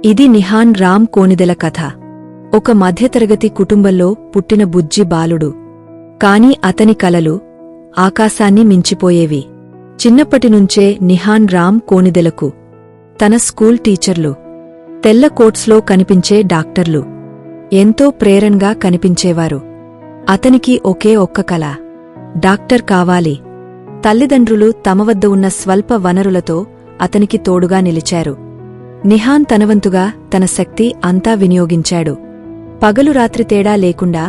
ఇది నిహాన్ రామ్ కోణిదెల కథ. ఒక మధ్యతరగతి కుటుంబంలో పుట్టిన బుజ్జి బాలుడు. కాని అతని కలలు ఆకాశాన్ని మించిపోయేవి. చిన్నప్పటినుంచే నిహాన్ రామ్ కోణిదెలకు తన స్కూల్ టీచర్లు, తెల్ల కోట్స్లో కనిపించే డాక్టర్లు ఎంతో ప్రేరణగా కనిపించేవారు. అతనికి ఒకే ఒక్క కల, డాక్టర్ కావాలి. తల్లిదండ్రులు తమ వద్ద ఉన్న స్వల్ప వనరులతో అతనికి తోడుగా నిలిచారు. నిహాన్ తనవంతుగా తన శక్తి అంతా వినియోగించాడు. పగలు రాత్రి తేడా లేకుండా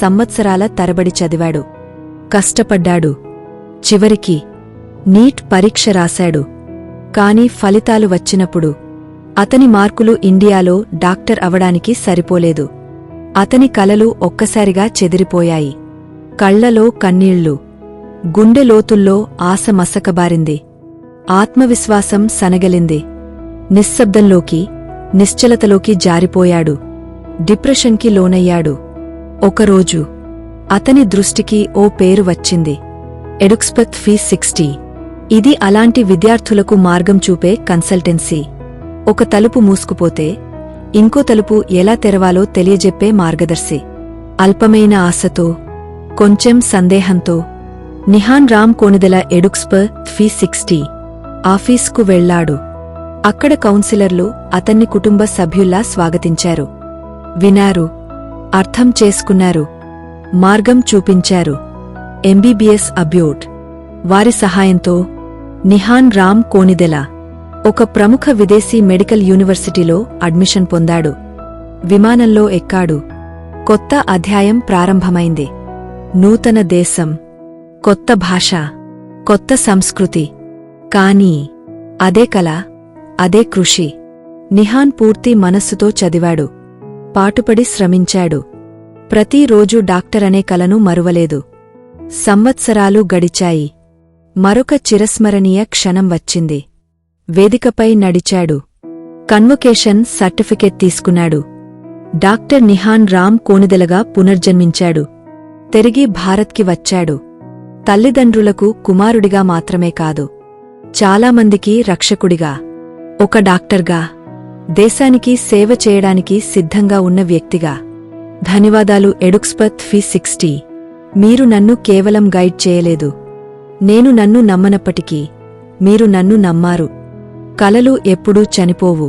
సంవత్సరాల తరబడి చదివాడు, కష్టపడ్డాడు. చివరికి నీట్ పరీక్ష రాశాడు. కాని ఫలితాలు వచ్చినప్పుడు అతని మార్కులు ఇండియాలో డాక్టర్ అవడానికి సరిపోలేదు. అతని కలలు ఒక్కసారిగా చెదిరిపోయాయి. కళ్లలో కన్నీళ్లు, గుండె లోతుల్లో ఆశ మసకబారింది. ఆత్మవిశ్వాసం సనగలింది. నిశ్శబ్దంలోకి, నిశ్చలతలోకి జారిపోయాడు. డిప్రెషన్కి లోనయ్యాడు. ఒకరోజు అతని దృష్టికి ఓ పేరు వచ్చింది, ఎడుక్స్పత్ ఫీ 60. ఇది అలాంటి విద్యార్థులకు మార్గం చూపే కన్సల్టెన్సీ. ఒక తలుపు మూసుకుపోతే ఇంకో తలుపు ఎలా తెరవాలో తెలియజెప్పే మార్గదర్శి. అల్పమైన ఆశతో, కొంచెం సందేహంతో నిహాన్ రామ్ కోణిదెల ఎడుక్స్పత్ ఫీ 60 ఆఫీస్కు వెళ్లాడు. అక్కడ కౌన్సిలర్లు అతన్ని కుటుంబ సభ్యుల్లా స్వాగతించారు. వినారు, అర్థం చేసుకున్నారు, మార్గం చూపించారు. ఎంబీబీఎస్ అబ్యోట్ వారి సహాయంతో నిహాన్ రామ్ కోణిదెల ఒక ప్రముఖ విదేశీ మెడికల్ యూనివర్సిటీలో అడ్మిషన్ పొందాడు. విమానంలో ఎక్కాడు. కొత్త అధ్యాయం ప్రారంభమైంది. నూతన దేశం, కొత్త భాష, కొత్త సంస్కృతి. కానీ అదే కల, అదే కృషి. నిహాన్ పూర్తి మనస్సుతో చదివాడు, పాటుపడి శ్రమించాడు. ప్రతిరోజూ డాక్టరనే కలను మరువలేదు. సంవత్సరాలు గడిచాయి. మరొక చిరస్మరణీయ క్షణం వచ్చింది. వేదికపై నడిచాడు. కన్వొకేషన్ సర్టిఫికెట్ తీసుకున్నాడు. డాక్టర్ నిహాన్ రామ్ కోణిదెలగా పునర్జన్మించాడు. తిరిగి భారత్కి వచ్చాడు. తల్లిదండ్రులకు కుమారుడిగా మాత్రమే కాదు, చాలామందికి రక్షకుడిగా, ఒక డాక్టర్గా, దేశానికి సేవ చేయడానికి సిద్ధంగా ఉన్న వ్యక్తిగా. ధన్యవాదాలు ఎడుక్స్పత్ ఫీ 60. మీరు నన్ను కేవలం గైడ్ చేయలేదు, నేను నన్ను నమ్మనప్పటికీ మీరు నన్ను నమ్మారు. కలలు ఎప్పుడూ చనిపోవు,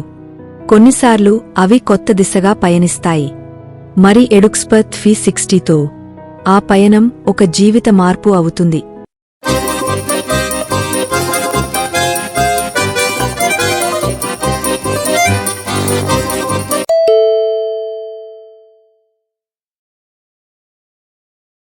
కొన్నిసార్లు అవి కొత్త దిశగా పయనిస్తాయి. మరి ఎడుక్స్పత్ ఫీ 60తో ఆ పయనం ఒక జీవిత మార్పు అవుతుంది.